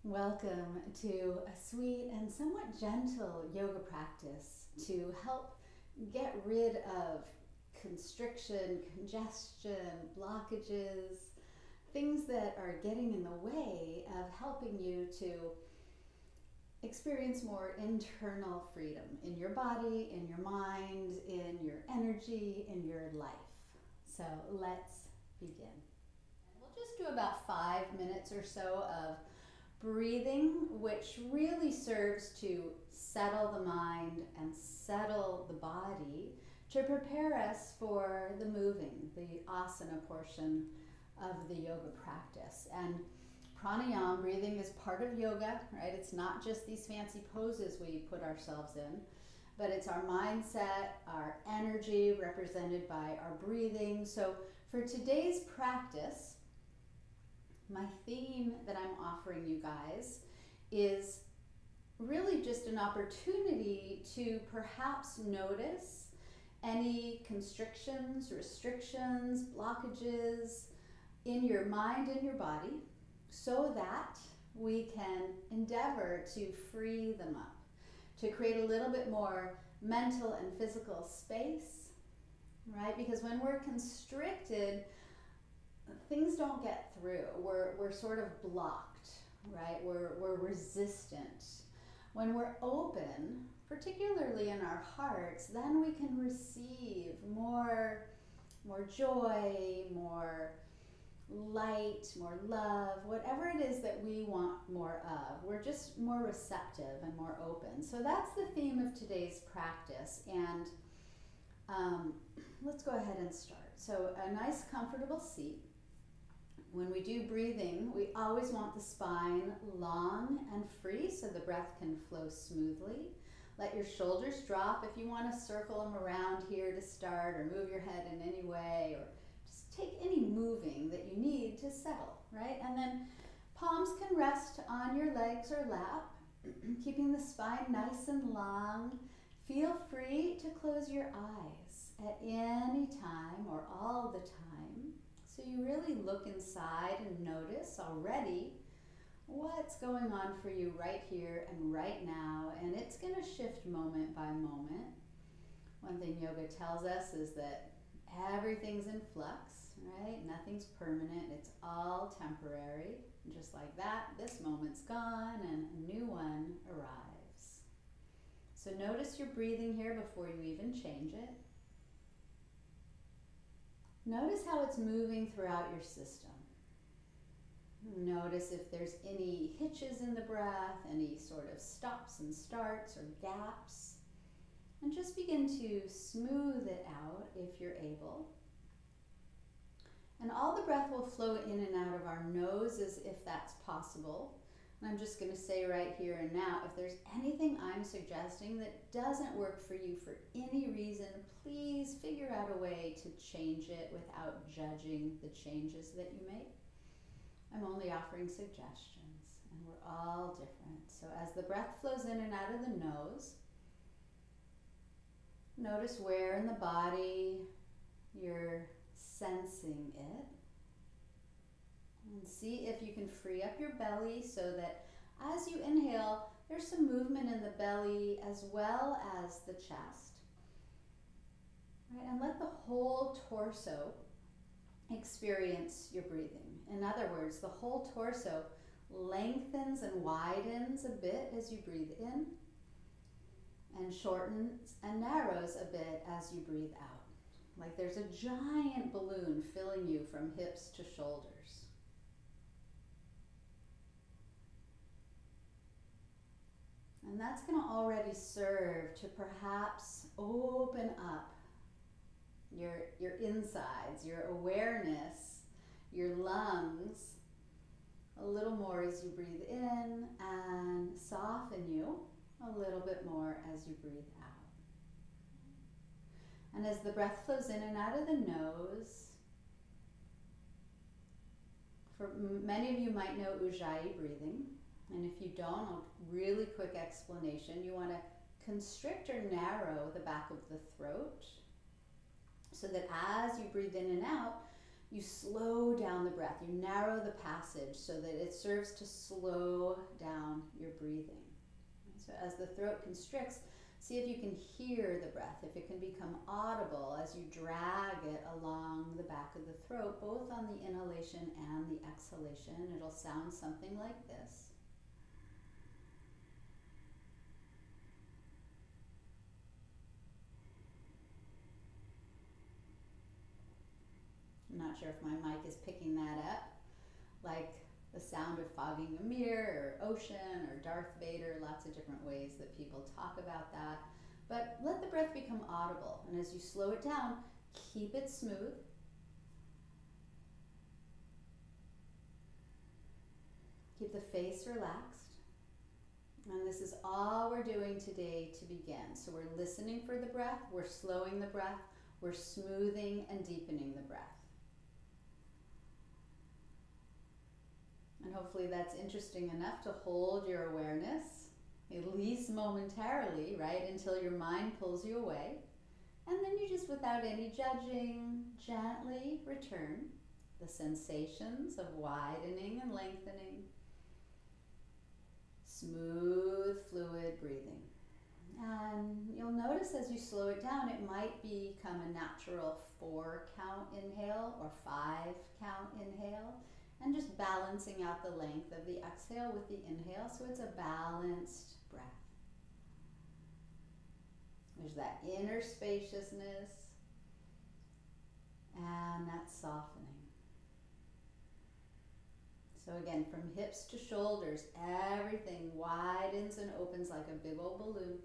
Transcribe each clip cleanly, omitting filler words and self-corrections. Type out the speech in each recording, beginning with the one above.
Welcome to a sweet and somewhat gentle yoga practice to help get rid of constriction, congestion, blockages, things that are getting in the way of helping you to experience more internal freedom in your body, in your mind, in your energy, in your life. So let's begin. We'll just do about 5 minutes or so of breathing, which really serves to settle the mind and settle the body to prepare us for the moving, the asana portion of the yoga practice. And pranayama, breathing, is part of yoga, right? It's not just these fancy poses we put ourselves in, but it's our mindset, our energy represented by our breathing. So for today's practice, my theme that I'm offering you guys is really just an opportunity to perhaps notice any constrictions, restrictions, blockages in your mind and your body so that we can endeavor to free them up, to create a little bit more mental and physical space, right? Because when we're constricted, things don't get through. We're sort of blocked, right? We're resistant. When we're open, particularly in our hearts, then we can receive more joy, more light, more love, whatever it is that we want more of. We're just more receptive and more open. So that's the theme of today's practice. And let's go ahead and start. So a nice comfortable seat. When we do breathing, we always want the spine long and free so the breath can flow smoothly. Let your shoulders drop. If you want to circle them around here to start, or move your head in any way, or just take any moving that you need to settle, right? And then palms can rest on your legs or lap, keeping the spine nice and long. Feel free to close your eyes at any time or all the time. So you really look inside and notice already what's going on for you right here and right now, and it's going to shift moment by moment. One thing yoga tells us is that everything's in flux, right? Nothing's permanent. It's all temporary. And just like that, this moment's gone and a new one arrives. So notice your breathing here before you even change it. Notice how it's moving throughout your system. Notice if there's any hitches in the breath, any sort of stops and starts or gaps. And just begin to smooth it out if you're able. And all the breath will flow in and out of our noses if that's possible. And I'm just going to say right here and now, if there's anything I'm suggesting that doesn't work for you for any reason, please figure out a way to change it without judging the changes that you make. I'm only offering suggestions, and we're all different. So as the breath flows in and out of the nose, notice where in the body you're sensing it. And see if you can free up your belly so that as you inhale, there's some movement in the belly as well as the chest. Right? And let the whole torso experience your breathing. In other words, the whole torso lengthens and widens a bit as you breathe in, and shortens and narrows a bit as you breathe out. Like there's a giant balloon filling you from hips to shoulders. And that's going to already serve to perhaps open up your insides, your awareness, your lungs a little more as you breathe in, and soften you a little bit more as you breathe out. And as the breath flows in and out of the nose, for many of you might know Ujjayi breathing. And if you don't, a really quick explanation. You want to constrict or narrow the back of the throat so that as you breathe in and out, you slow down the breath. You narrow the passage so that it serves to slow down your breathing. So as the throat constricts, see if you can hear the breath, if it can become audible as you drag it along the back of the throat, both on the inhalation and the exhalation. It'll sound something like this. I'm not sure if my mic is picking that up, like the sound of fogging a mirror or ocean or Darth Vader, lots of different ways that people talk about that. But let the breath become audible, and as you slow it down, keep it smooth. Keep the face relaxed. And this is all we're doing today to begin. So we're listening for the breath, we're slowing the breath, we're smoothing and deepening the breath. And hopefully that's interesting enough to hold your awareness, at least momentarily, right, until your mind pulls you away. And then you just, without any judging, gently return the sensations of widening and lengthening, smooth, fluid breathing. And you'll notice as you slow it down, it might become a natural 4-count inhale or 5-count inhale, and just balancing out the length of the exhale with the inhale, so it's a balanced breath. There's that inner spaciousness and that softening. So again, from hips to shoulders, everything widens and opens like a big old balloon,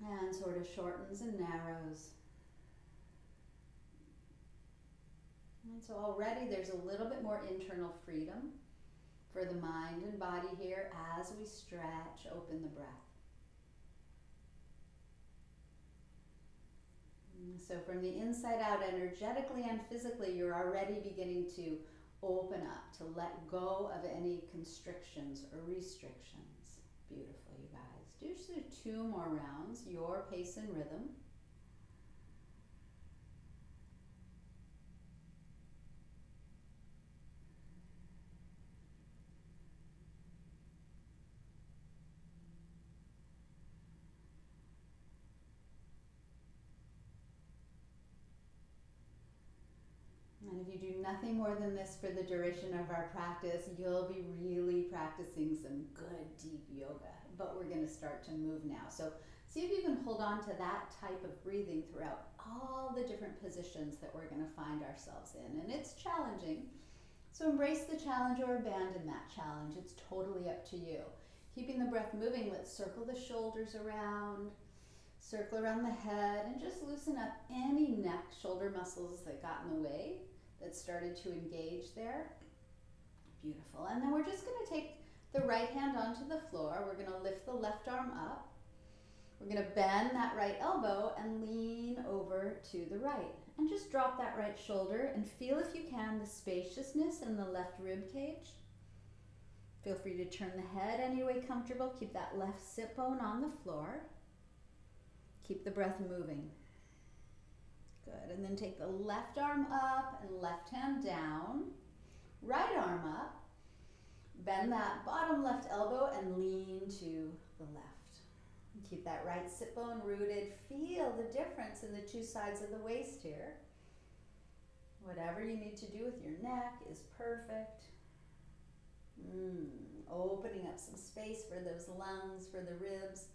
and sort of shortens and narrows. And so already there's a little bit more internal freedom for the mind and body here as we stretch open the breath. So from the inside out, energetically and physically, you're already beginning to open up, to let go of any constrictions or restrictions. Beautiful, you guys. Do just 2 more rounds, your pace and rhythm. And if you do nothing more than this for the duration of our practice, you'll be really practicing some good deep yoga. But we're going to start to move now. So see if you can hold on to that type of breathing throughout all the different positions that we're going to find ourselves in. And it's challenging. So embrace the challenge or abandon that challenge. It's totally up to you. Keeping the breath moving, let's circle the shoulders around. Circle around the head and just loosen up any neck, shoulder muscles that got in the way, that started to engage there. Beautiful. And then we're just going to take the right hand onto the floor. We're going to lift the left arm up. We're going to bend that right elbow and lean over to the right. And just drop that right shoulder and feel, if you can, the spaciousness in the left rib cage. Feel free to turn the head any way comfortable. Keep that left sit bone on the floor. Keep the breath moving. Good. And then take the left arm up and left hand down. Right arm up. Bend that bottom left elbow and lean to the left. Keep that right sit bone rooted. Feel the difference in the 2 sides of the waist here. Whatever you need to do with your neck is perfect. Opening up some space for those lungs, for the ribs.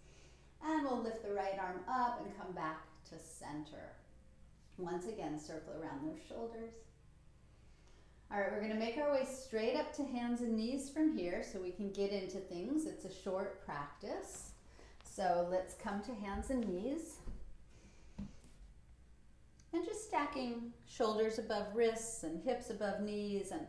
And we'll lift the right arm up and come back to center. Once again, circle around those shoulders. All right, we're going to make our way straight up to hands and knees from here so we can get into things. It's a short practice. So let's come to hands and knees. And just stacking shoulders above wrists and hips above knees. And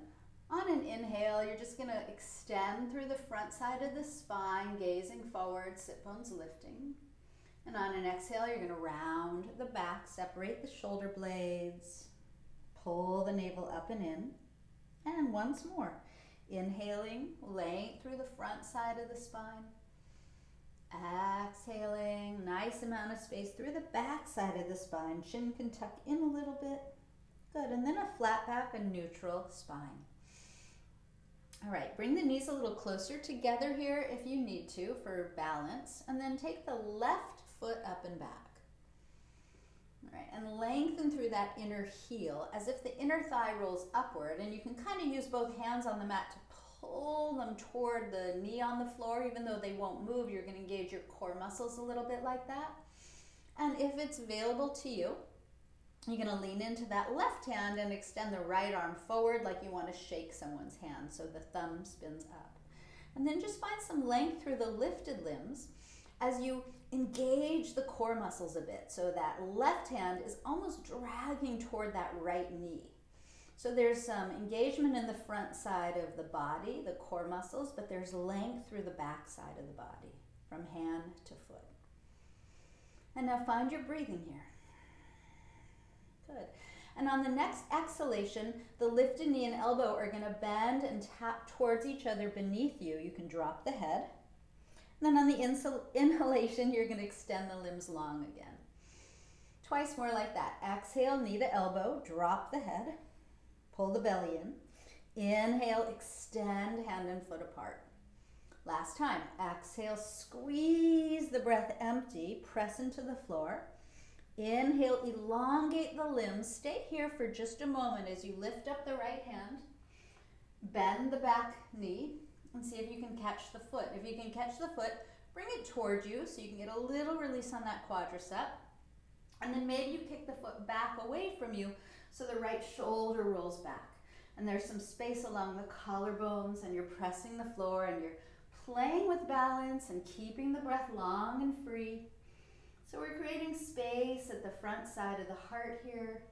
on an inhale, you're just going to extend through the front side of the spine, gazing forward, sit bones lifting. And on an exhale, you're going to round the back, separate the shoulder blades, pull the navel up and in. And once more, inhaling, length through the front side of the spine. Exhaling, nice amount of space through the back side of the spine. Chin can tuck in a little bit. Good, and then a flat back and neutral spine. All right, bring the knees a little closer together here if you need to for balance, and then take the left foot up and back. All right, and lengthen through that inner heel as if the inner thigh rolls upward, and you can kind of use both hands on the mat to pull them toward the knee on the floor. Even though they won't move, you're going to engage your core muscles a little bit like that. And if it's available to you, you're going to lean into that left hand and extend the right arm forward like you want to shake someone's hand, so the thumb spins up. And then just find some length through the lifted limbs as you engage the core muscles a bit, so that left hand is almost dragging toward that right knee. So there's some engagement in the front side of the body, the core muscles, but there's length through the back side of the body, from hand to foot. And now find your breathing here. Good. And on the next exhalation, the lifted knee and elbow are going to bend and tap towards each other beneath you. You can drop the head. And then on the inhalation, you're going to extend the limbs long again. Twice more like that. Exhale, knee to elbow, drop the head, pull the belly in. Inhale, extend hand and foot apart. Last time. Exhale, squeeze the breath empty, press into the floor. Inhale, elongate the limbs. Stay here for just a moment as you lift up the right hand, bend the back knee, and see if you can catch the foot. If you can catch the foot, bring it towards you so you can get a little release on that quadricep. And then maybe you kick the foot back away from you so the right shoulder rolls back. And there's some space along the collarbones, and you're pressing the floor, and you're playing with balance and keeping the breath long and free. So we're creating space at the front side of the heart here.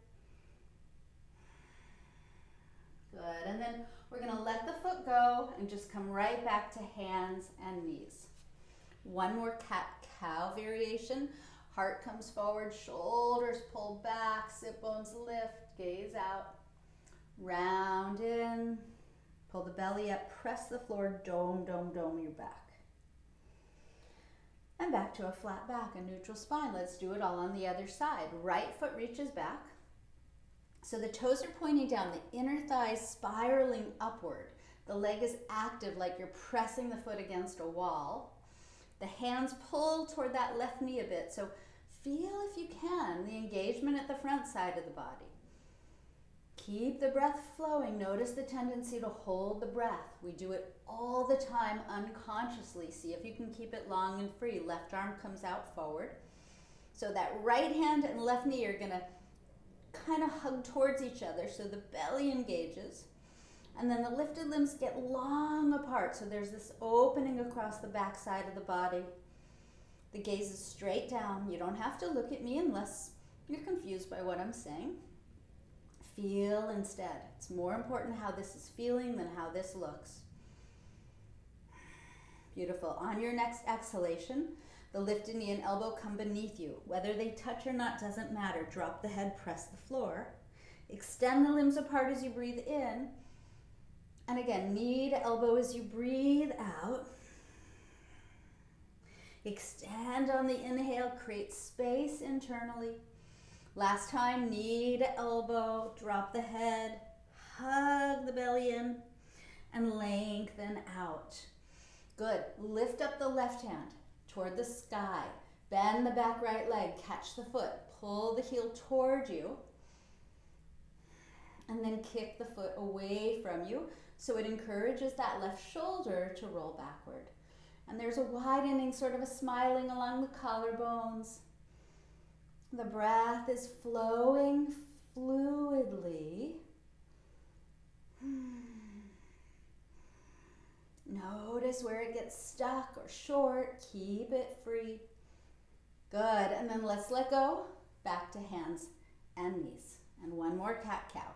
Good, and then we're going to let the foot go and just come right back to hands and knees. One more cat-cow variation. Heart comes forward, shoulders pull back, sit bones lift, gaze out. Round in, pull the belly up, press the floor, dome, dome, dome your back. And back to a flat back, a neutral spine. Let's do it all on the other side. Right foot reaches back. So the toes are pointing down, the inner thigh is spiraling upward. The leg is active like you're pressing the foot against a wall. The hands pull toward that left knee a bit. So feel, if you can, the engagement at the front side of the body. Keep the breath flowing. Notice the tendency to hold the breath. We do it all the time unconsciously. See if you can keep it long and free. Left arm comes out forward. So that right hand and left knee are going to kind of hug towards each other so the belly engages. And then the lifted limbs get long apart. So there's this opening across the back side of the body. The gaze is straight down. You don't have to look at me unless you're confused by what I'm saying. Feel instead. It's more important how this is feeling than how this looks. Beautiful. On your next exhalation, the lifted knee and elbow come beneath you. Whether they touch or not doesn't matter. Drop the head, press the floor. Extend the limbs apart as you breathe in. And again, knee to elbow as you breathe out. Extend on the inhale, create space internally. Last time, knee to elbow, drop the head, hug the belly in, and lengthen out. Good. Lift up the left hand toward the sky. Bend the back right leg, catch the foot, pull the heel toward you, and then kick the foot away from you so it encourages that left shoulder to roll backward. And there's a widening, sort of a smiling along the collarbones. The breath is flowing fluidly. Notice where it gets stuck or short. Keep it free. Good. And then let's let go. Back to hands and knees. And one more cat-cow.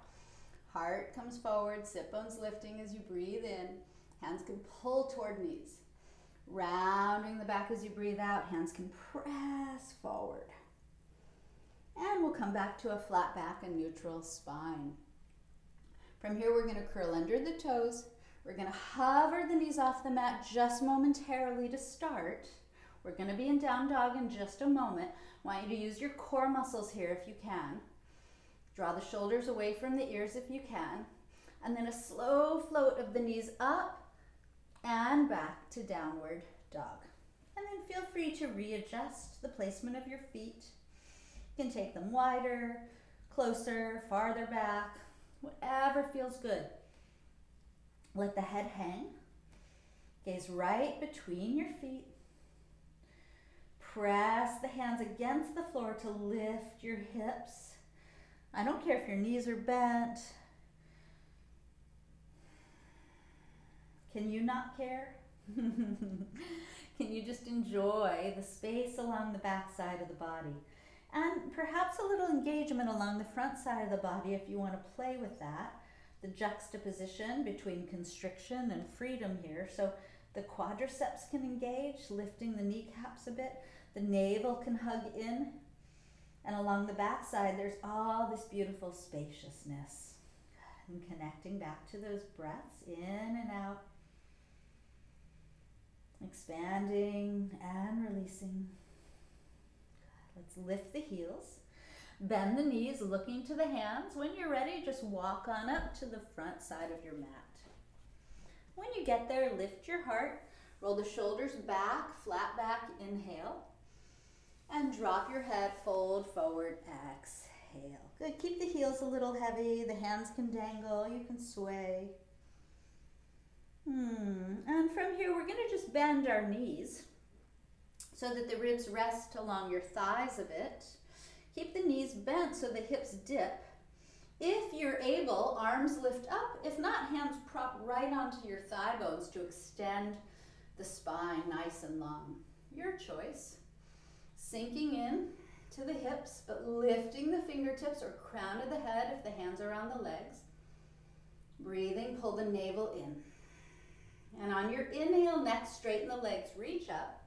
Heart comes forward, sit bones lifting as you breathe in. Hands can pull toward knees. Rounding the back as you breathe out. Hands can press forward. And we'll come back to a flat back and neutral spine. From here, we're going to curl under the toes. We're going to hover the knees off the mat just momentarily to start. We're going to be in down dog in just a moment. I want you to use your core muscles here if you can. Draw the shoulders away from the ears if you can. And then a slow float of the knees up and back to downward dog. And then feel free to readjust the placement of your feet. You can take them wider, closer, farther back, whatever feels good. Let the head hang. Gaze right between your feet. Press the hands against the floor to lift your hips. I don't care if your knees are bent. Can you not care? Can you just enjoy the space along the back side of the body? And perhaps a little engagement along the front side of the body if you want to play with that. The juxtaposition between constriction and freedom here. So the quadriceps can engage, lifting the kneecaps a bit. The navel can hug in. And along the back side, there's all this beautiful spaciousness. And connecting back to those breaths in and out. Expanding and releasing. Let's lift the heels. Bend the knees, looking to the hands. When you're ready, just walk on up to the front side of your mat. When you get there, lift your heart. Roll the shoulders back, flat back, inhale. And drop your head, fold forward, exhale. Good, keep the heels a little heavy. The hands can dangle, you can sway. And from here, we're gonna just bend our knees so that the ribs rest along your thighs a bit. Keep the knees bent so the hips dip. If you're able, arms lift up. If not, hands prop right onto your thigh bones to extend the spine nice and long. Your choice. Sinking in to the hips, but lifting the fingertips or crown of the head if the hands are on the legs. Breathing, pull the navel in. And on your inhale, neck, straighten the legs, reach up.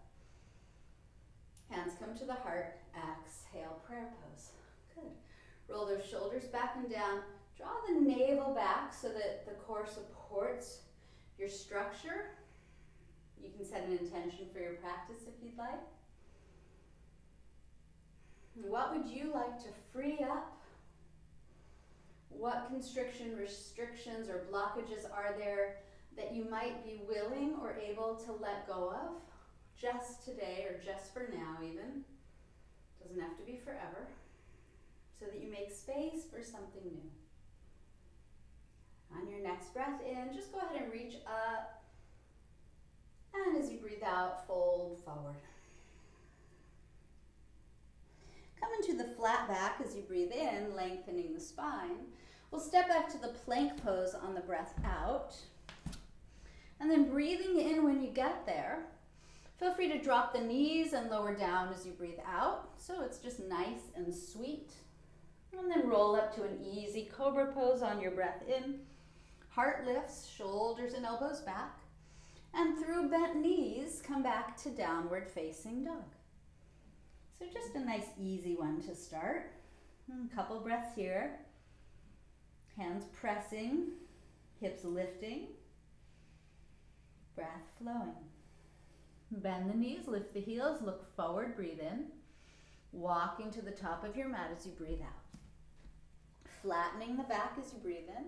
Hands come to the heart, exhale, prayer pose. Good. Roll those shoulders back and down. Draw the navel back so that the core supports your structure. You can set an intention for your practice if you'd like. What would you like to free up? What constriction, restrictions, or blockages are there that you might be willing or able to let go of just today or just for now even? Doesn't have to be forever. So that you make space for something new. On your next breath in, just go ahead and reach up. And as you breathe out, fold forward. Come into the flat back as you breathe in, lengthening the spine. We'll step back to the plank pose on the breath out. And then breathing in when you get there. Feel free to drop the knees and lower down as you breathe out. So it's just nice and sweet. And then roll up to an easy cobra pose on your breath in. Heart lifts, shoulders and elbows back. And through bent knees, come back to downward facing dog. So just a nice easy one to start. A couple breaths here. Hands pressing, hips lifting. Breath flowing. Bend the knees, lift the heels, look forward, breathe in. Walking to the top of your mat as you breathe out. Flattening the back as you breathe in.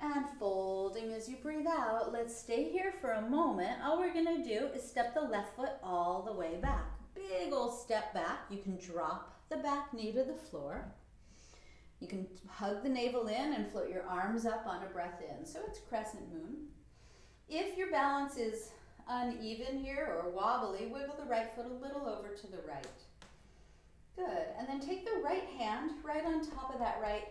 And folding as you breathe out. Let's stay here for a moment. All we're gonna do is step the left foot all the way back. Big old step back. You can drop the back knee to the floor. You can hug the navel in and float your arms up on a breath in. So it's crescent moon. If your balance is uneven here or wobbly, wiggle the right foot a little over to the right. Good. And then take the right hand right on top of that right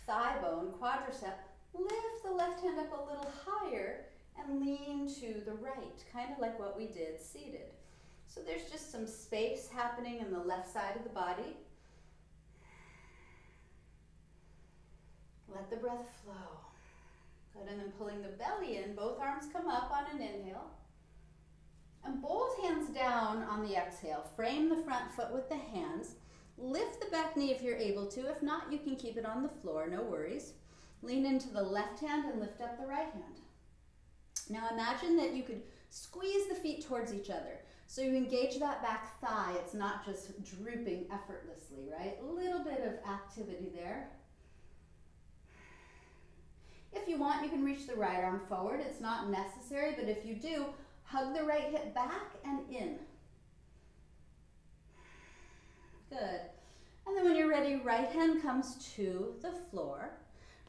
thigh bone, quadricep. Lift the left hand up a little higher and lean to the right, kind of like what we did seated. So there's just some space happening in the left side of the body. Let the breath flow. Good, and then pulling the belly in, both arms come up on an inhale. And both hands down on the exhale. Frame the front foot with the hands. Lift the back knee if you're able to. If not, you can keep it on the floor, no worries. Lean into the left hand and lift up the right hand. Now imagine that you could squeeze the feet towards each other. So you engage that back thigh. It's not just drooping effortlessly, right? A little bit of activity there. If you want, you can reach the right arm forward. It's not necessary, but if you do, hug the right hip back and in. Good. And then when you're ready, right hand comes to the floor.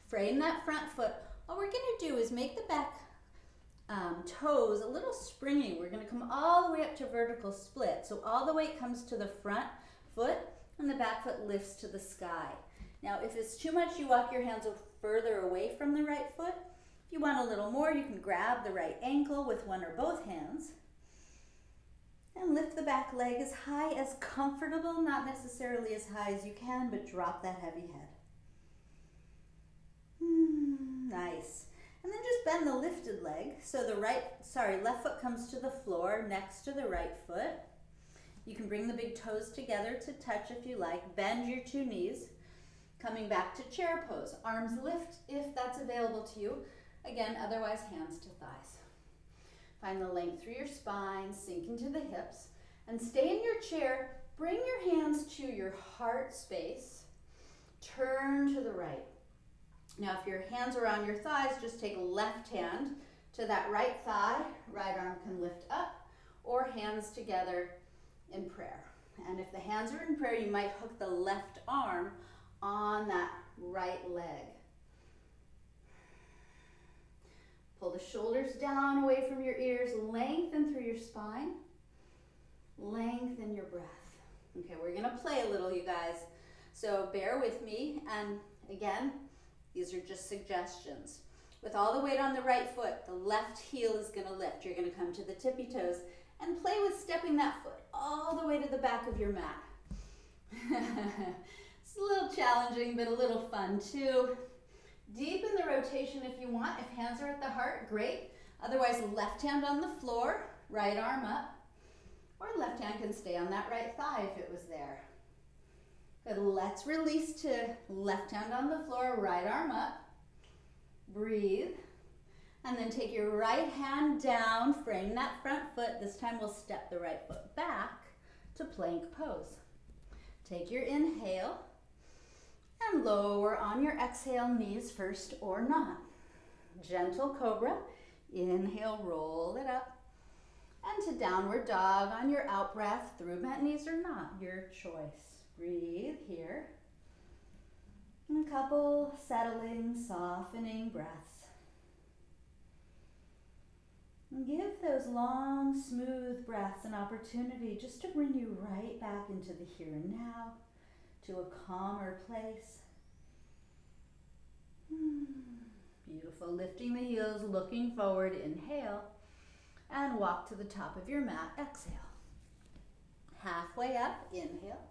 Frame that front foot. All we're going to do is make the back toes a little springy. We're going to come all the way up to vertical split. So all the weight comes to the front foot and the back foot lifts to the sky. Now if it's too much, you walk your hands further away from the right foot. If you want a little more, you can grab the right ankle with one or both hands and lift the back leg as high as comfortable, not necessarily as high as you can, but drop that heavy head. Nice. And then just bend the lifted leg. So the left foot comes to the floor next to the right foot. You can bring the big toes together to touch if you like. Bend your two knees. Coming back to chair pose. Arms lift if that's available to you. Again, otherwise hands to thighs. Find the length through your spine, sink into the hips, and stay in your chair. Bring your hands to your heart space. Turn to the right. Now, if your hands are on your thighs, just take a left hand to that right thigh. Right arm can lift up, or hands together in prayer. And if the hands are in prayer, you might hook the left arm on that right leg. Pull the shoulders down away from your ears. Lengthen through your spine. Lengthen your breath. Okay, we're going to play a little, you guys. So bear with me. And again, these are just suggestions. With all the weight on the right foot, the left heel is going to lift. You're going to come to the tippy toes and play with stepping that foot all the way to the back of your mat. It's a little challenging, but a little fun too. Deepen the rotation if you want. If hands are at the heart, great. Otherwise, left hand on the floor, right arm up. Or left hand can stay on that right thigh if it was there. Good, let's release to left hand on the floor, right arm up. Breathe. And then take your right hand down, frame that front foot. This time we'll step the right foot back to plank pose. Take your inhale and lower on your exhale, knees first or not. Gentle cobra. Inhale, roll it up. And to downward dog on your out breath, through bent knees or not, your choice. Breathe here. And a couple settling, softening breaths. And give those long, smooth breaths an opportunity just to bring you right back into the here and now, to a calmer place. Beautiful. Lifting the heels, looking forward, inhale. And walk to the top of your mat, exhale. Halfway up, inhale.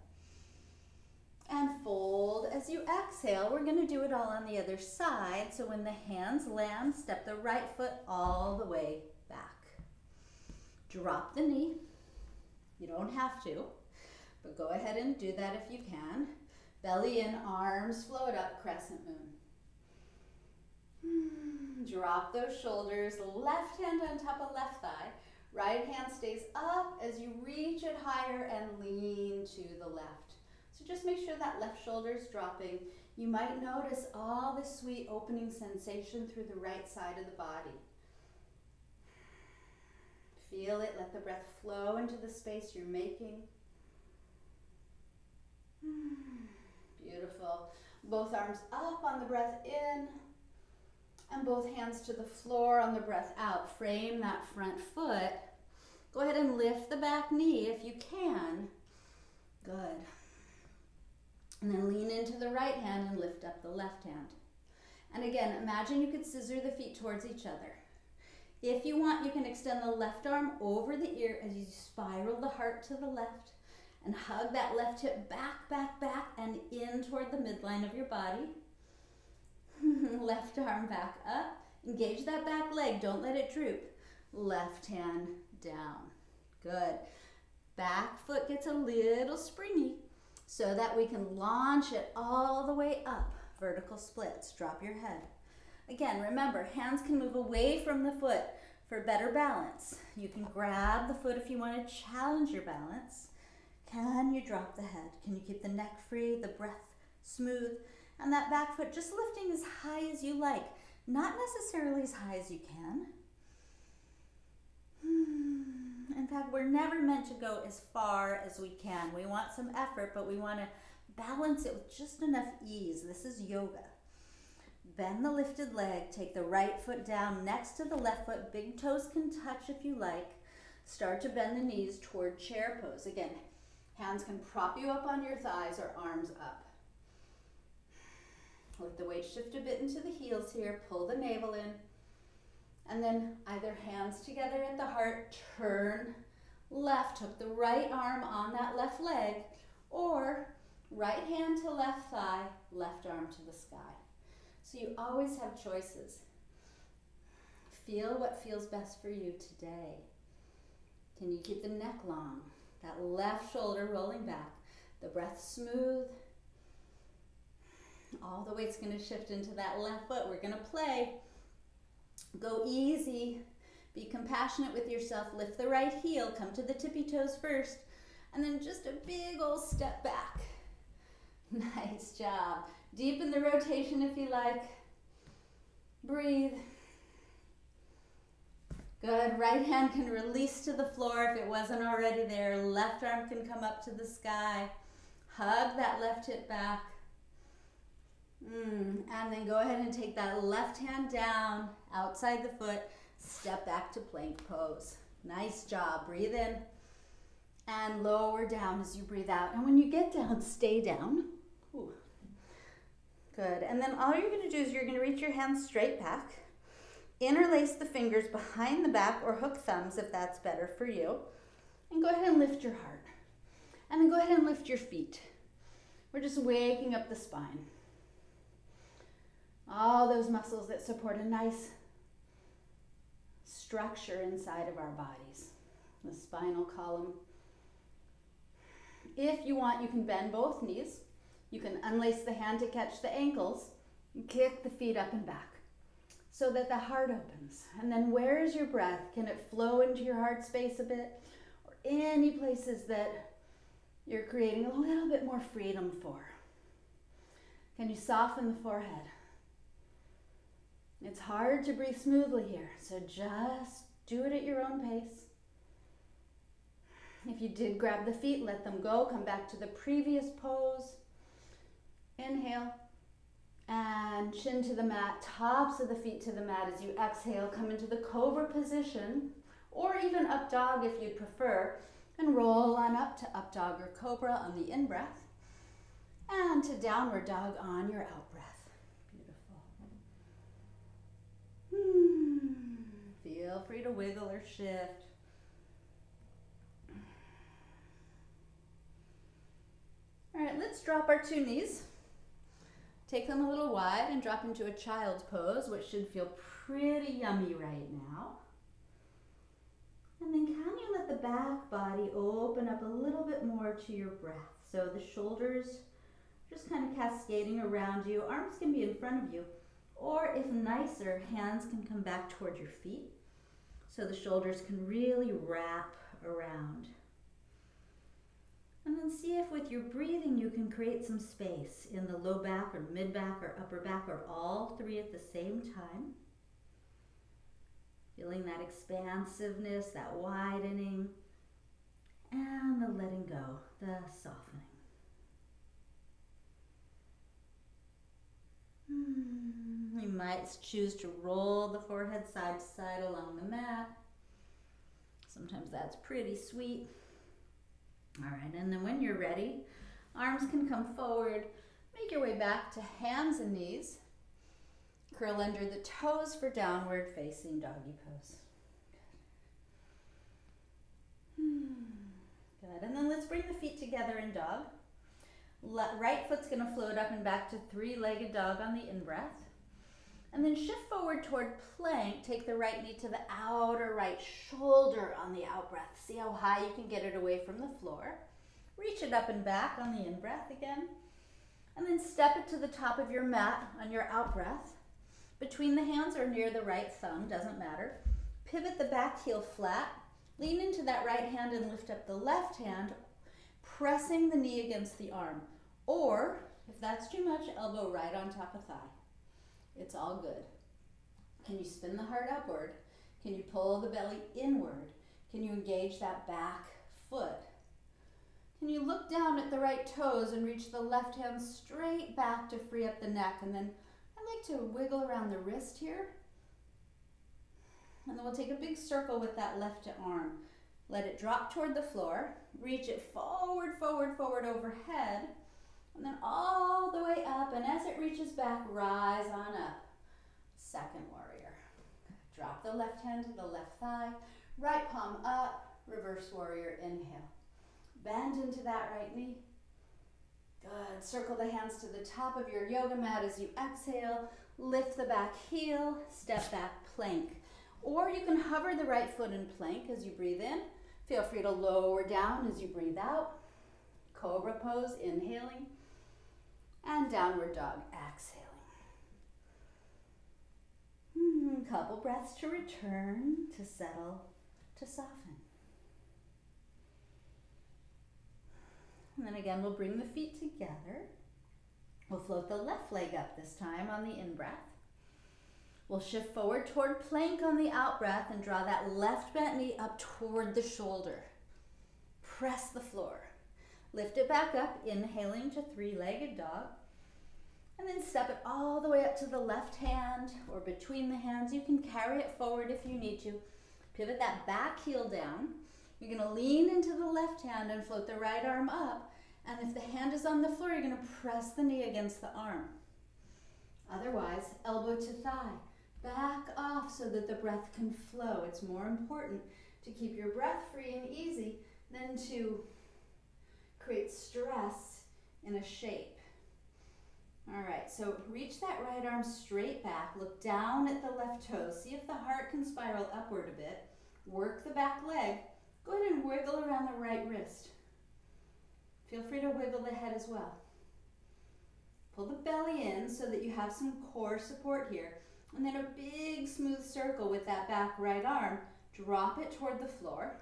And fold as you exhale. We're going to do it all on the other side. So when the hands land, step the right foot all the way back. Drop the knee. You don't have to, but go ahead and do that if you can. Belly in, arms float up, crescent moon. Drop those shoulders, left hand on top of left thigh. Right hand stays up as you reach it higher and lean to the left. So just make sure that left shoulder is dropping. You might notice all this sweet opening sensation through the right side of the body. Feel it, let the breath flow into the space you're making. Beautiful. Both arms up on the breath in. And both hands to the floor on the breath out. Frame that front foot. Go ahead and lift the back knee if you can. Good. And then lean into the right hand and lift up the left hand. And again, imagine you could scissor the feet towards each other. If you want, you can extend the left arm over the ear as you spiral the heart to the left and hug that left hip back, back, back, and in toward the midline of your body. Left arm back up. Engage that back leg. Don't let it droop. Left hand down. Good. Back foot gets a little springy so that we can launch it all the way up. Vertical splits. Drop your head. Again, remember, hands can move away from the foot For better balance, you can grab the foot if you want to challenge your balance. Can you drop the head? Can you keep the neck free, the breath smooth, and that back foot just lifting as high as you like, not necessarily as high as you can. In fact, we're never meant to go as far as we can. We want some effort, but we want to balance it with just enough ease. This is yoga. Bend the lifted leg, take the right foot down next to the left foot. Big toes can touch if you like. Start to bend the knees toward chair pose. Again, hands can prop you up on your thighs or arms up. Let the weight shift a bit into the heels here. Pull the navel in. And then either hands together at the heart, turn left, hook the right arm on that left leg, or right hand to left thigh, left arm to the sky. So you always have choices. Feel what feels best for you today. Can you keep the neck long? That left shoulder rolling back. The breath smooth. All the weight's going to shift into that left foot. We're going to play. Go easy. Be compassionate with yourself. Lift the right heel. Come to the tippy toes first. And then just a big old step back. Nice job. Deepen the rotation if you like. Breathe. Good. Right hand can release to the floor if it wasn't already there. Left arm can come up to the sky. Hug that left hip back. And then go ahead and take that left hand down outside the foot. Step back to plank pose. Nice job. Breathe in and lower down as you breathe out. And when you get down, stay down. Ooh. Good. And then all you're going to do is you're going to reach your hands straight back. Interlace the fingers behind the back or hook thumbs if that's better for you. And go ahead and lift your heart. And then go ahead and lift your feet. We're just waking up the spine. All those muscles that support a nice structure inside of our bodies. The spinal column. If you want, you can bend both knees. You can unlace the hand to catch the ankles and kick the feet up and back so that the heart opens. And then where is your breath? Can it flow into your heart space a bit? Or any places that you're creating a little bit more freedom for? Can you soften the forehead? It's hard to breathe smoothly here, so just do it at your own pace. If you did grab the feet, let them go. Come back to the previous pose. Inhale, and chin to the mat, tops of the feet to the mat as you exhale. Come into the cobra position, or even up dog if you'd prefer, and roll on up to up dog or cobra on the in-breath, and to downward dog on your out-breath. Feel free to wiggle or shift. All right, let's drop our two knees. Take them a little wide and drop into a child's pose, which should feel pretty yummy right now. And then can you let the back body open up a little bit more to your breath? So the shoulders just kind of cascading around you. Arms can be in front of you. Or if nicer, hands can come back toward your feet so the shoulders can really wrap around. And then see if with your breathing you can create some space in the low back or mid back or upper back or all three at the same time. Feeling that expansiveness, that widening, and the letting go, the softening. You might choose to roll the forehead side to side along the mat. Sometimes that's pretty sweet. All right, and then when you're ready, arms can come forward. Make your way back to hands and knees. Curl under the toes for downward facing doggy pose. Good, and then let's bring the feet together in dog. Right foot's gonna float up and back to three-legged dog on the in-breath. And then shift forward toward plank. Take the right knee to the outer right shoulder on the out-breath. See how high you can get it away from the floor. Reach it up and back on the in-breath again. And then step it to the top of your mat on your out-breath. Between the hands or near the right thumb, doesn't matter. Pivot the back heel flat. Lean into that right hand and lift up the left hand, pressing the knee against the arm. Or, if that's too much, elbow right on top of thigh. It's all good. Can you spin the heart upward? Can you pull the belly inward? Can you engage that back foot? Can you look down at the right toes and reach the left hand straight back to free up the neck? And then I like to wiggle around the wrist here. And then we'll take a big circle with that left arm. Let it drop toward the floor. Reach it forward, forward, forward overhead. And then all the way up. And as it reaches back, rise on up. Second warrior. Drop the left hand to the left thigh. Right palm up. Reverse warrior. Inhale. Bend into that right knee. Good. Circle the hands to the top of your yoga mat as you exhale. Lift the back heel. Step back plank. Or you can hover the right foot in plank as you breathe in. Feel free to lower down as you breathe out. Cobra pose, inhaling. And downward dog, exhaling. Couple breaths to return, to settle, to soften. And then again, we'll bring the feet together. We'll float the left leg up this time on the in-breath. We'll shift forward toward plank on the out-breath and draw that left bent knee up toward the shoulder. Press the floor. Lift it back up, inhaling to three-legged dog. And then step it all the way up to the left hand or between the hands. You can carry it forward if you need to. Pivot that back heel down. You're going to lean into the left hand and float the right arm up. And if the hand is on the floor, you're going to press the knee against the arm. Otherwise, elbow to thigh. Back off so that the breath can flow. It's more important to keep your breath free and easy than to create stress in a shape. All right, so reach that right arm straight back. Look down at the left toe. See if the heart can spiral upward a bit. Work the back leg. Go ahead and wiggle around the right wrist. Feel free to wiggle the head as well. Pull the belly in so that you have some core support here. And then a big smooth circle with that back right arm. Drop it toward the floor.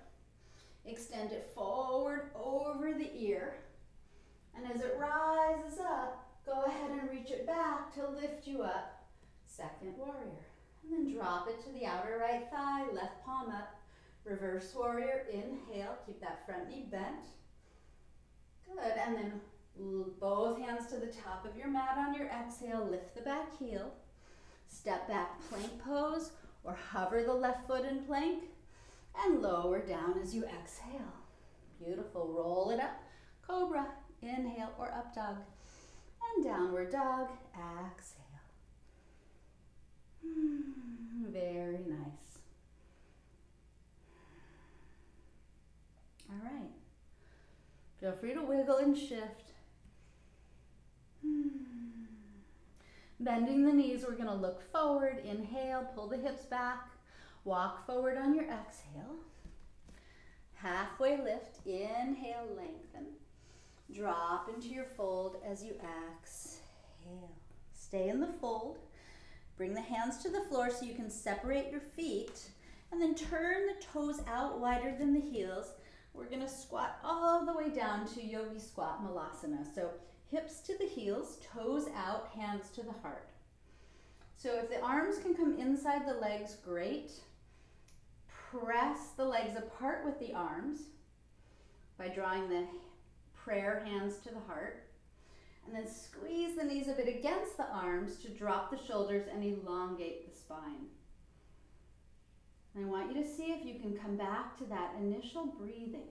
Extend it forward over the ear. And as it rises up, go ahead and reach it back to lift you up. Second warrior. And then drop it to the outer right thigh, left palm up. Reverse warrior, inhale. Keep that front knee bent. Good. And then both hands to the top of your mat on your exhale. Lift the back heel. Step back plank pose or hover the left foot in plank and lower down as you exhale. Beautiful. Roll it up. Cobra. Inhale or up dog. And downward dog. Exhale. Very nice. All right. Feel free to wiggle and shift. Bending the knees, we're going to look forward. Inhale, pull the hips back. Walk forward on your exhale. Halfway lift. Inhale, lengthen. Drop into your fold as you exhale. Stay in the fold. Bring the hands to the floor so you can separate your feet. And then turn the toes out wider than the heels. We're going to squat all the way down to Yogi Squat Malasana. So hips to the heels, toes out, hands to the heart. So if the arms can come inside the legs, great. Press the legs apart with the arms by drawing the prayer hands to the heart. And then squeeze the knees a bit against the arms to drop the shoulders and elongate the spine. And I want you to see if you can come back to that initial breathing.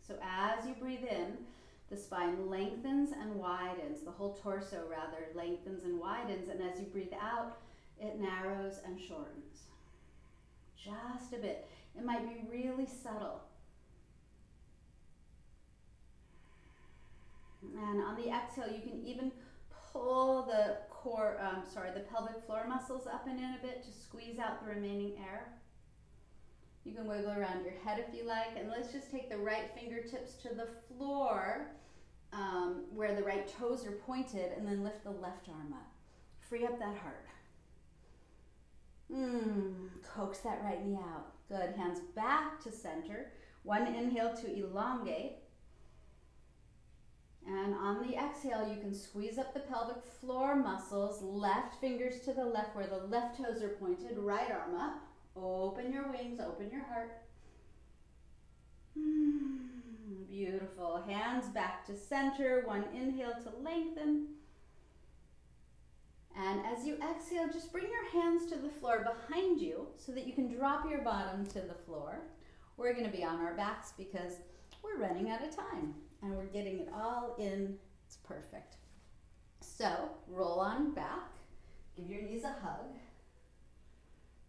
So as you breathe in, the spine lengthens and widens. The whole torso, rather, lengthens and widens. And as you breathe out, it narrows and shortens. Just a bit. It might be really subtle. And on the exhale, you can even pull the the pelvic floor muscles up and in a bit to squeeze out the remaining air. You can wiggle around your head if you like, and let's just take the right fingertips to the floor where the right toes are pointed, and then lift the left arm up. Free up that heart. coax that right knee out. Good, hands back to center. One inhale to elongate. And on the exhale, you can squeeze up the pelvic floor muscles, left fingers to the left where the left toes are pointed, right arm up. Open your wings, open your heart. Beautiful. Hands back to center. One inhale to lengthen. And as you exhale, just bring your hands to the floor behind you so that you can drop your bottom to the floor. We're going to be on our backs because we're running out of time and we're getting it all in. It's perfect. So roll on back. Give your knees a hug.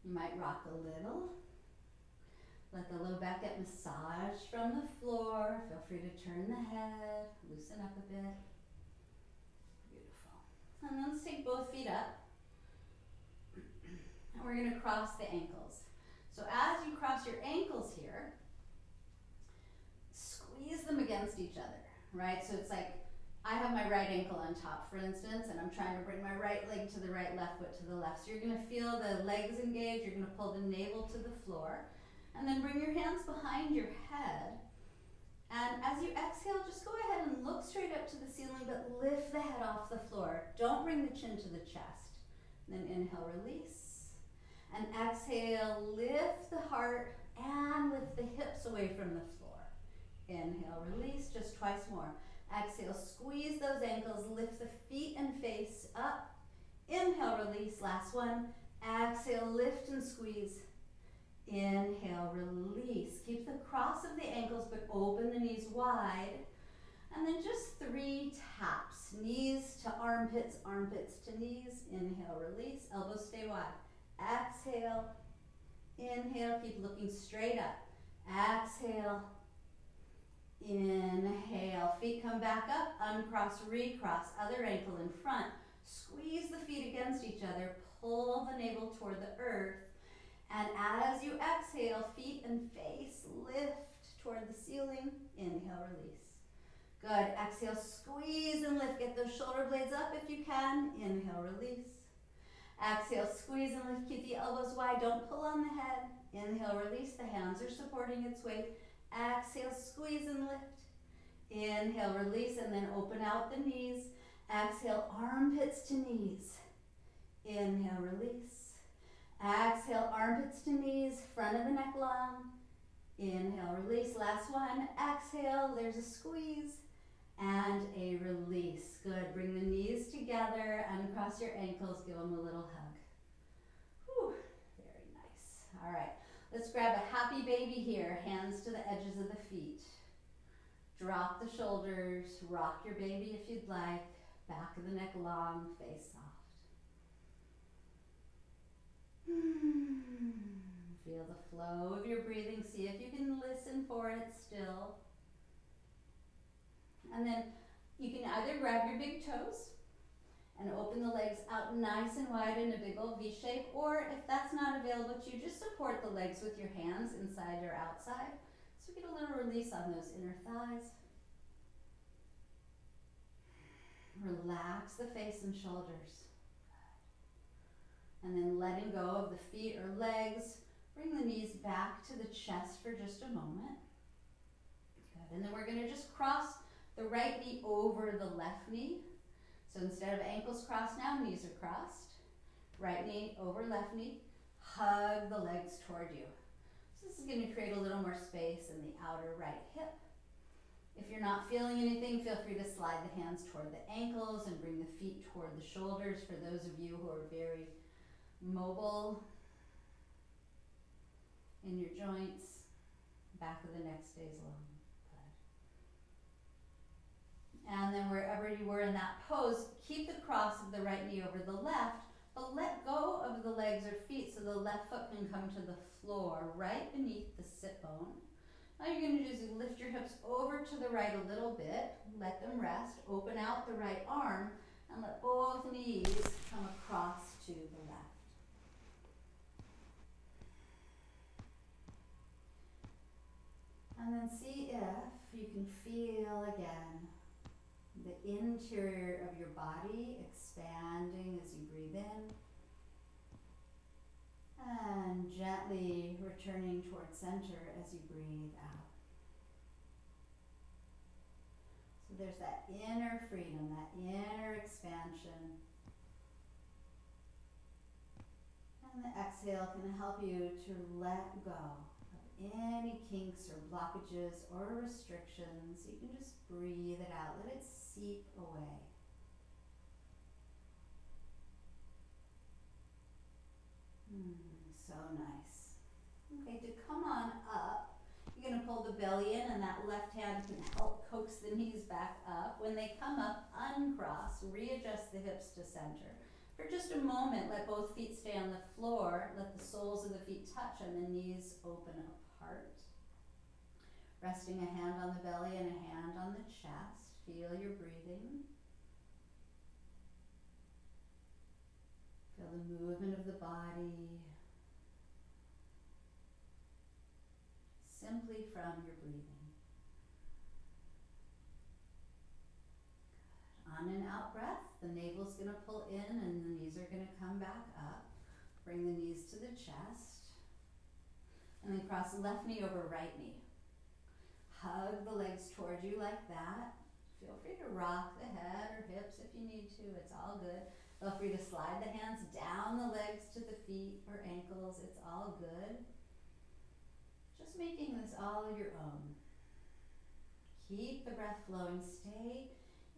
You might rock a little. Let the low back get massaged from the floor. Feel free to turn the head, loosen up a bit. Beautiful. And then let's take both feet up. And we're going to cross the ankles. So as you cross your ankles here, squeeze them against each other, right? So it's like I have my right ankle on top, for instance, and I'm trying to bring my right leg to the right, left foot to the left. So you're going to feel the legs engage. You're going to pull the navel to the floor. And then bring your hands behind your head. And as you exhale, just go ahead and look straight up to the ceiling, but lift the head off the floor. Don't bring the chin to the chest. Then inhale, release. And exhale, lift the heart and lift the hips away from the floor. Inhale, release, just twice more. Exhale, squeeze those ankles, lift the feet and face up. Inhale, release, last one. Exhale, lift and squeeze. Inhale, release. Keep the cross of the ankles, but open the knees wide. And then just 3 taps. Knees to armpits, armpits to knees. Inhale, release. Elbows stay wide. Exhale. Inhale, keep looking straight up. Exhale. Inhale. Feet come back up. Uncross, recross. Other ankle in front. Squeeze the feet against each other. Pull the navel toward the earth. And as you exhale, feet and face lift toward the ceiling. Inhale, release. Good. Exhale, squeeze and lift. Get those shoulder blades up if you can. Inhale, release. Exhale, squeeze and lift. Keep the elbows wide. Don't pull on the head. Inhale, release. The hands are supporting its weight. Exhale, squeeze and lift. Inhale, release, and then open out the knees. Exhale, armpits to knees. Inhale, release. Exhale, armpits to knees, front of the neck long. Inhale, release. Last one. Exhale, there's a squeeze and a release. Good. Bring the knees together, uncross your ankles, give them a little hug. Whew, very nice. All right, let's grab a happy baby here. Hands to the edges of the feet. Drop the shoulders, rock your baby if you'd like. Back of the neck long, face soft. Feel the flow of your breathing. See if you can listen for it still. And then you can either grab your big toes and open the legs out nice and wide in a big old V shape, or if that's not available to you, just support the legs with your hands inside or outside. So get a little release on those inner thighs. Relax the face and shoulders. And then letting go of the feet or legs. Bring the knees back to the chest for just a moment. Good. And then we're going to just cross the right knee over the left knee. So instead of ankles crossed now, knees are crossed. Right knee over left knee. Hug the legs toward you. So this is going to create a little more space in the outer right hip. If you're not feeling anything, feel free to slide the hands toward the ankles and bring the feet toward the shoulders for those of you who are very mobile in your joints. Back of the neck stays long. Good. And then wherever you were in that pose, keep the cross of the right knee over the left, but let go of the legs or feet so the left foot can come to the floor right beneath the sit bone. All you're going to do is lift your hips over to the right a little bit, let them rest, open out the right arm, and let both knees come across to the left. And then see if you can feel again the interior of your body expanding as you breathe in. And gently gently returning towards center as you breathe out. So there's that inner freedom, that inner expansion. And the exhale can help you to let go of any kinks or blockages or restrictions. You can just breathe it out, let it seep away. So nice. Okay, to come on up, you're going to pull the belly in, and that left hand can help coax the knees back up. When they come up, uncross, readjust the hips to center. For just a moment, let both feet stay on the floor. Let the soles of the feet touch and the knees open apart. Resting a hand on the belly and a hand on the chest. Feel your breathing. Feel the movement of the body. Simply from your breathing. Good. On an out breath, the navel's going to pull in and the knees are going to come back up. Bring the knees to the chest. And then cross left knee over right knee. Hug the legs towards you like that. Feel free to rock the head or hips if you need to. It's all good. Feel free to slide the hands down the legs to the feet or ankles. It's all good. Just making this all your own. Keep the breath flowing. Stay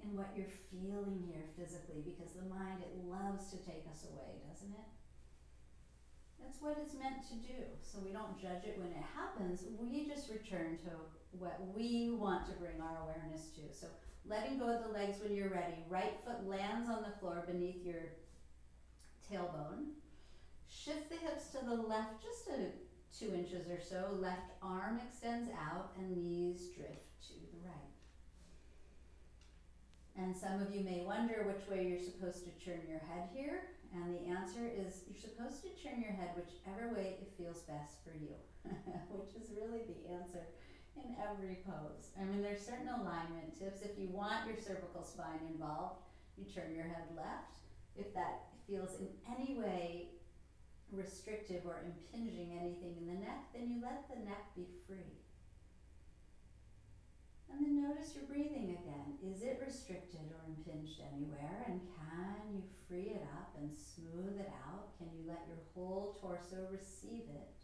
in what you're feeling here physically, because the mind, it loves to take us away, doesn't it? That's what it's meant to do. So we don't judge it when it happens. We just return to what we want to bring our awareness to. So letting go of the legs when you're ready. Right foot lands on the floor beneath your tailbone. Shift the hips to the left just a 2 inches or so. Left arm extends out and knees drift to the right. And some of you may wonder which way you're supposed to turn your head here. And the answer is you're supposed to turn your head whichever way it feels best for you, which is really the answer in every pose. I mean, there's certain alignment tips. If you want your cervical spine involved, you turn your head left. If that feels in any way restrictive or impinging anything in the neck, then you let the neck be free. And then notice your breathing again. Is it restricted or impinged anywhere? And can you free it up and smooth it out? Can you let your whole torso receive it?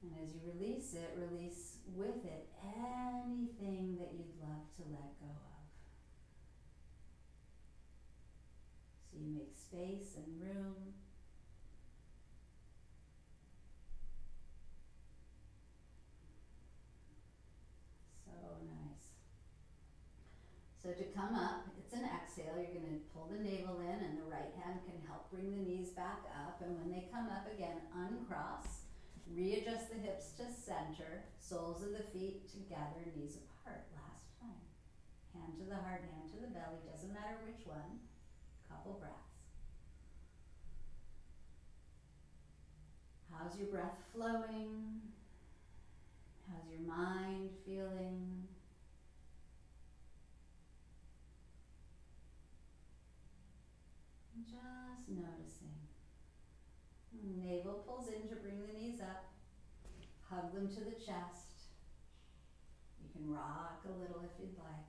And as you release it, release with it anything that you'd love to let go of. So you make space and room. So to come up, it's an exhale. You're going to pull the navel in, and the right hand can help bring the knees back up. And when they come up again, uncross. Readjust the hips to center. Soles of the feet together, knees apart. Last time. Hand to the heart, hand to the belly. Doesn't matter which one. Couple breaths. How's your breath flowing? How's your mind feeling? Just noticing. Navel pulls in to bring the knees up. Hug them to the chest. You can rock a little if you'd like.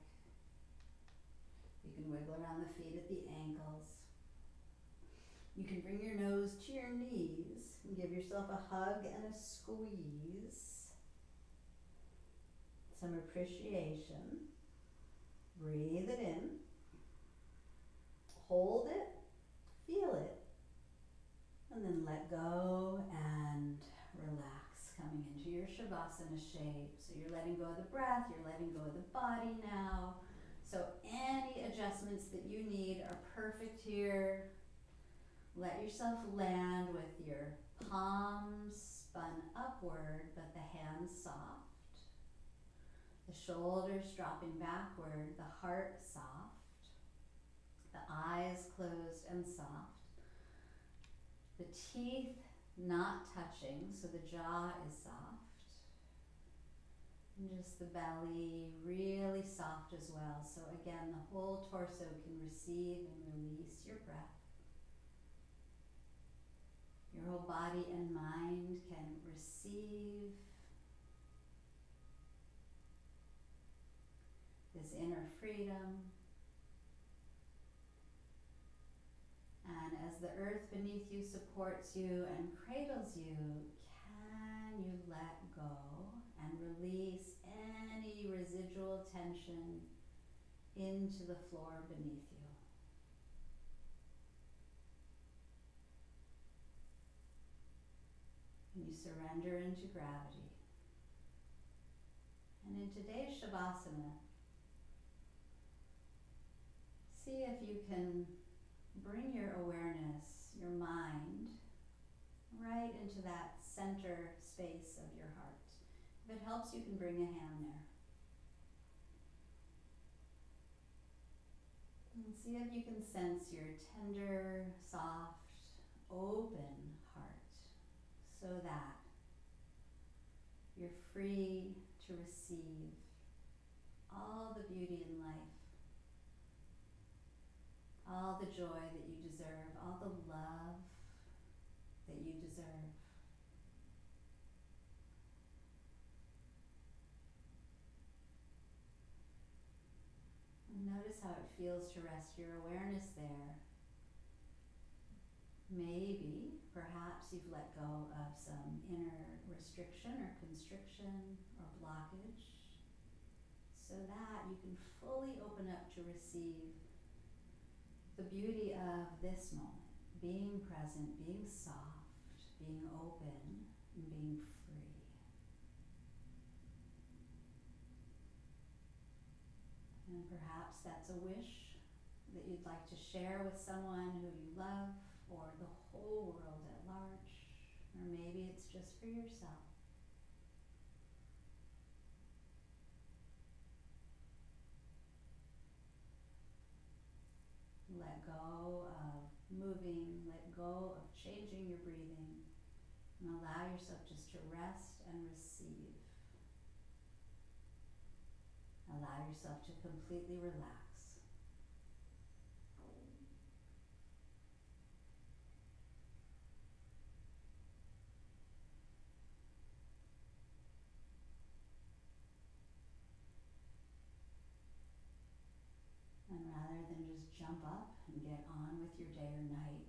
You can wiggle around the feet at the ankles. You can bring your nose to your knees and give yourself a hug and a squeeze. Some appreciation. Breathe it in. Hold it. Feel it, and then let go and relax, coming into your Shavasana shape. So you're letting go of the breath, you're letting go of the body now. So any adjustments that you need are perfect here. Let yourself land with your palms spun upward, but the hands soft. The shoulders dropping backward, the heart soft. The eyes closed and soft. The teeth not touching, so the jaw is soft. And just the belly really soft as well. So again, the whole torso can receive and release your breath. body and mind can receive this inner freedom. And as the earth beneath you supports you and cradles you, can you let go and release any residual tension into the floor beneath you? And you surrender into gravity. And in today's Shavasana, see if you can bring your awareness, your mind, right into that center space of your heart. If it helps, you can bring a hand there. And see if you can sense your tender, soft, open heart so that you're free to receive all the beauty in life, all the joy that you deserve, all the love that you deserve. And notice how it feels to rest your awareness there. Maybe, perhaps you've let go of some inner restriction or constriction or blockage so that you can fully open up to receive the beauty of this moment, being present, being soft, being open, and being free. And perhaps that's a wish that you'd like to share with someone who you love, or the whole world at large, or maybe it's just for yourself. Let go of moving, let go of changing your breathing, and allow yourself just to rest and receive. Allow yourself to completely relax. And rather than just jump up and get on with your day or night,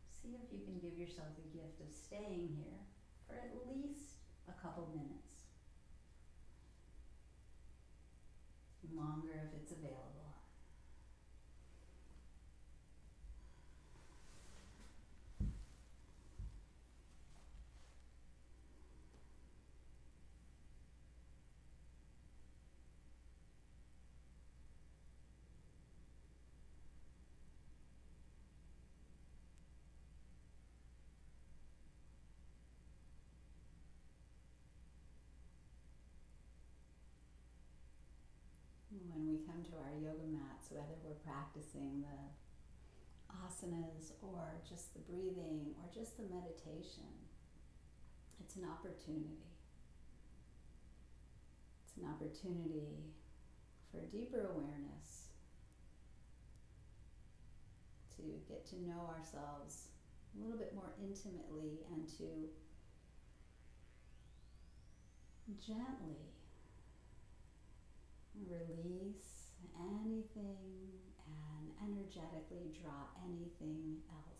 see if you can give yourself the gift of staying here for at least a couple minutes. Longer if it's available. When we come to our yoga mats, whether we're practicing the asanas or just the breathing or just the meditation, it's an opportunity. It's an opportunity for deeper awareness, to get to know ourselves a little bit more intimately and to gently release anything and energetically draw anything else